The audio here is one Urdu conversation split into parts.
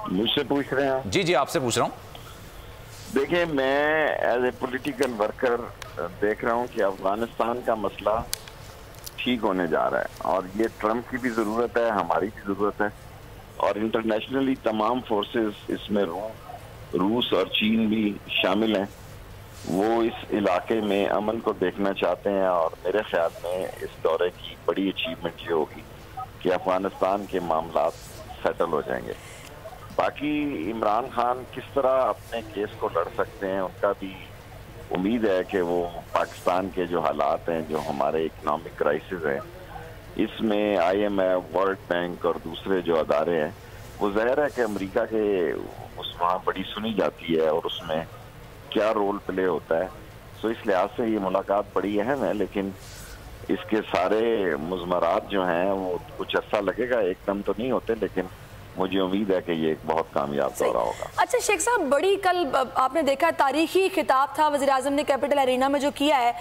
مجھ سے پوچھ رہے ہیں؟ جی جی آپ سے پوچھ رہا ہوں. دیکھیں میں ایز اے پولیٹیکل ورکر دیکھ رہا ہوں کہ افغانستان کا مسئلہ ٹھیک ہونے جا رہا ہے، اور یہ ٹرمپ کی بھی ضرورت ہے، ہماری بھی ضرورت ہے، اور انٹرنیشنلی تمام فورسز اس میں روس اور چین بھی شامل ہیں. وہ اس علاقے میں امن کو دیکھنا چاہتے ہیں، اور میرے خیال میں اس دورے کی بڑی اچیومنٹ یہ ہوگی کہ افغانستان کے معاملات سیٹل ہو جائیں گے. باقی عمران خان کس طرح اپنے کیس کو لڑ سکتے ہیں، ان کا بھی امید ہے کہ وہ پاکستان کے جو حالات ہیں، جو ہمارے اکنامک کرائسس ہیں، اس میں I M F, world bank اور دوسرے جو ادارے ہیں، وہ ظاہر ہے کہ امریکہ کے وہاں بڑی سنی جاتی ہے اور اس میں کیا رول پلے ہوتا ہے. سو اس لحاظ سے یہ ملاقات بڑی اہم ہے، لیکن اس کے سارے مضمرات جو ہیں وہ کچھ عرصہ لگے گا، ایک دم تو نہیں ہوتے، لیکن مجھے امید ہے کہ یہ ایک بہت کامیاب دورہ ہوگا. اچھا شیخ صاحب، بڑی کل آپ نے دیکھا تاریخی خطاب تھا وزیر اعظم نے کیپٹل ارینا میں جو کیا ہے.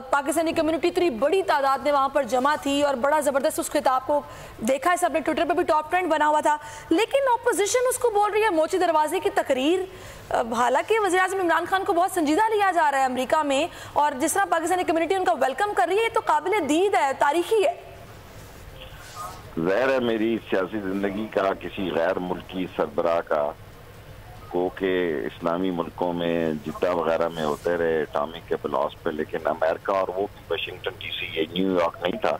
پاکستانی کمیونٹی اتنی بڑی تعداد میں وہاں پر جمع تھی اور بڑا زبردست اس خطاب کو دیکھا ہے، سب نے ٹویٹر پہ بھی ٹاپ ٹرینڈ بنا ہوا تھا. لیکن اپوزیشن اس کو بول رہی ہے موچی دروازے کی تقریر، حالانکہ وزیر اعظم عمران خان کو بہت سنجیدہ لیا جا رہا ہے امریکہ میں، اور جس طرح پاکستانی کمیونٹی ان کا ویلکم کر رہی ہے، یہ تو قابل دید ہے، تاریخی ہے. ظاہر ہے میری سیاسی زندگی کا کسی غیر ملکی سربراہ کا کو کہ اسلامی ملکوں میں جدہ وغیرہ میں ہوتے رہے اٹامک کے بلاس پہ، لیکن امریکہ اور وہ بھی واشنگٹن ڈی سی، یہ نیو یارک نہیں تھا،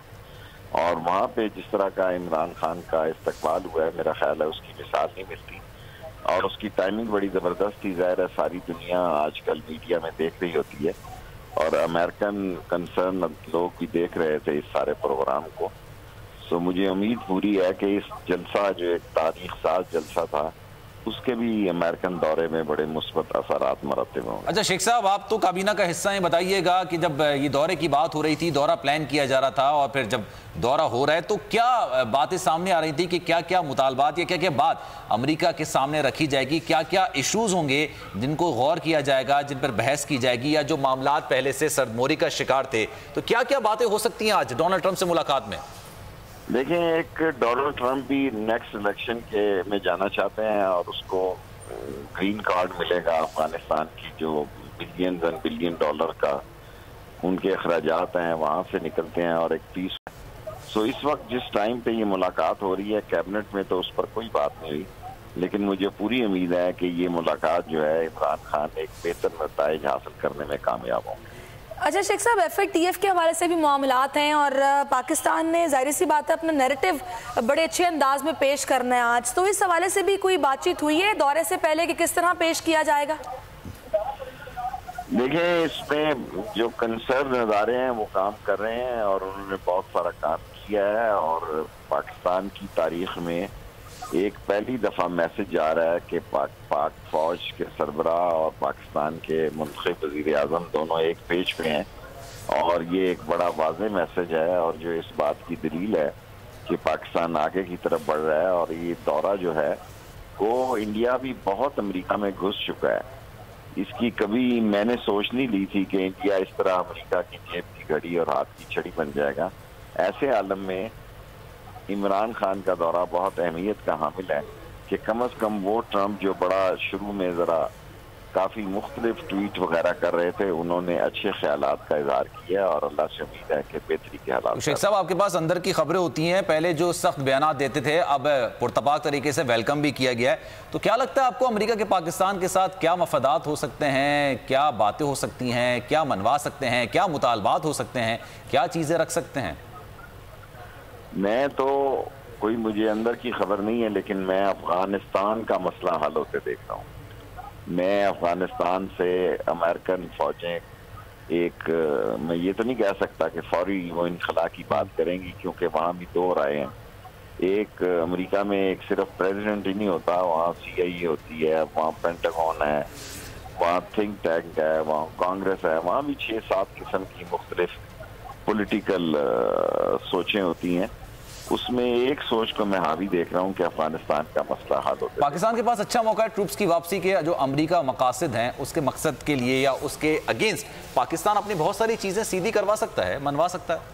اور وہاں پہ جس طرح کا عمران خان کا استقبال ہوا ہے، میرا خیال ہے اس کی مثال نہیں ملتی، اور اس کی ٹائمنگ بڑی زبردست تھی. ظاہر ہے ساری دنیا آج کل میڈیا میں دیکھ رہی ہوتی ہے، اور امریکن کنسرن لوگ بھی دیکھ رہے تھے اس سارے پروگرام کو. سو مجھے امید پوری ہے کہ اس جلسہ جو ایک تاریخ ساز جلسہ تھا، اس کے بھی امریکن دورے میں بڑے مثبت اثرات مرتب ہوں گے. اچھا شیخ صاحب، آپ تو کابینہ کا حصہ ہیں، بتائیے گا کہ جب یہ دورے کی بات ہو رہی تھی، دورہ پلان کیا جا رہا تھا، اور پھر جب دورہ ہو رہا ہے تو کیا باتیں سامنے آ رہی تھی کہ کیا کیا مطالبات یا کیا کیا بات امریکہ کے سامنے رکھی جائے گی، کیا کیا ایشوز ہوں گے جن کو غور کیا جائے گا، جن پر بحث کی جائے گی، یا جو معاملات پہلے سے سرموری کا شکار تھے، تو کیا کیا باتیں ہو سکتی ہیں آج ڈونلڈ ٹرمپ سے ملاقات میں؟ دیکھیں، ایک ڈونلڈ ٹرمپ بھی نیکسٹ الیکشن میں جانا چاہتے ہیں، اور اس کو گرین کارڈ ملے گا افغانستان کی جو بلینز اینڈ بلین ڈالر کا ان کے اخراجات ہیں وہاں سے نکلتے ہیں، اور ایک پیس. سو اس وقت جس ٹائم پہ یہ ملاقات ہو رہی ہے کیبنٹ میں تو اس پر کوئی بات نہیں ہوئی، لیکن مجھے پوری امید ہے کہ یہ ملاقات جو ہے عمران خان ایک بہتر نتائج حاصل کرنے میں کامیاب ہوں گے. اچھا شیخ صاحب، ایف اے ٹی ایف کے حوالے سے بھی معاملات ہیں، اور پاکستان نے ظاہر سی بات ہے اپنا نیریٹو بڑے اچھے انداز میں پیش کرنا ہے آج، تو اس حوالے سے بھی کوئی بات چیت ہوئی ہے دورے سے پہلے کہ کس طرح پیش کیا جائے گا؟ دیکھیں، اس میں جو کنسرن ادارے ہیں وہ کام کر رہے ہیں، اور انہوں نے بہت سارا کام کیا ہے، اور پاکستان کی تاریخ میں ایک پہلی دفعہ میسج جا رہا ہے کہ پاک فوج کے سربراہ اور پاکستان کے منتخب وزیر اعظم دونوں ایک پیج پہ ہیں، اور یہ ایک بڑا واضح میسج ہے، اور جو اس بات کی دلیل ہے کہ پاکستان آگے کی طرف بڑھ رہا ہے. اور یہ دورہ جو ہے وہ انڈیا بھی بہت امریکہ میں گھس چکا ہے. اس کی کبھی میں نے سوچ نہیں لی تھی کہ انڈیا اس طرح امریکہ کی جیب کی گھڑی اور ہاتھ کی چھڑی بن جائے گا. ایسے عالم میں عمران خان کا دورہ بہت اہمیت کا حامل ہے کہ کم از کم وہ ٹرمپ جو بڑا شروع میں ذرا کافی مختلف ٹویٹ وغیرہ کر رہے تھے، انہوں نے اچھے خیالات کا اظہار کیا، اور اللہ سے امید ہے کہ بہتری کے حالات. شیخ صاحب، آپ کے پاس اندر کی خبریں ہوتی ہیں، پہلے جو سخت بیانات دیتے تھے اب پرتپاک طریقے سے ویلکم بھی کیا گیا ہے، تو کیا لگتا ہے آپ کو امریکہ کے پاکستان کے ساتھ کیا مفادات ہو سکتے ہیں، کیا باتیں ہو سکتی ہیں، کیا منوا سکتے ہیں، کیا مطالبات ہو سکتے ہیں، کیا چیزیں رکھ سکتے ہیں؟ میں تو کوئی مجھے اندر کی خبر نہیں ہے، لیکن میں افغانستان کا مسئلہ حل ہوتے دیکھ رہا ہوں. میں افغانستان سے امریکن فوجیں میں یہ تو نہیں کہہ سکتا کہ فوری وہ انخلا کی بات کریں گی، کیونکہ وہاں بھی دو رائے ہیں. ایک امریکہ میں ایک صرف پریزیڈنٹ ہی نہیں ہوتا، وہاں سی آئی اے ہوتی ہے، وہاں پینٹاگون ہے، وہاں تھنک ٹینک ہے، وہاں کانگریس ہے، وہاں بھی 6-7 قسم کی مختلف پولیٹیکل سوچیں ہوتی ہیں. اس میں ایک سوچ کو میں حاوی دیکھ رہا ہوں کہ افغانستان کا مسئلہ حل ہوتا ہے. پاکستان کے پاس اچھا موقع ہے ٹروپس کی واپسی کے، جو امریکہ مقاصد ہیں اس کے مقصد کے لیے یا اس کے اگینسٹ پاکستان اپنی بہت ساری چیزیں سیدھی کروا سکتا ہے، منوا سکتا ہے.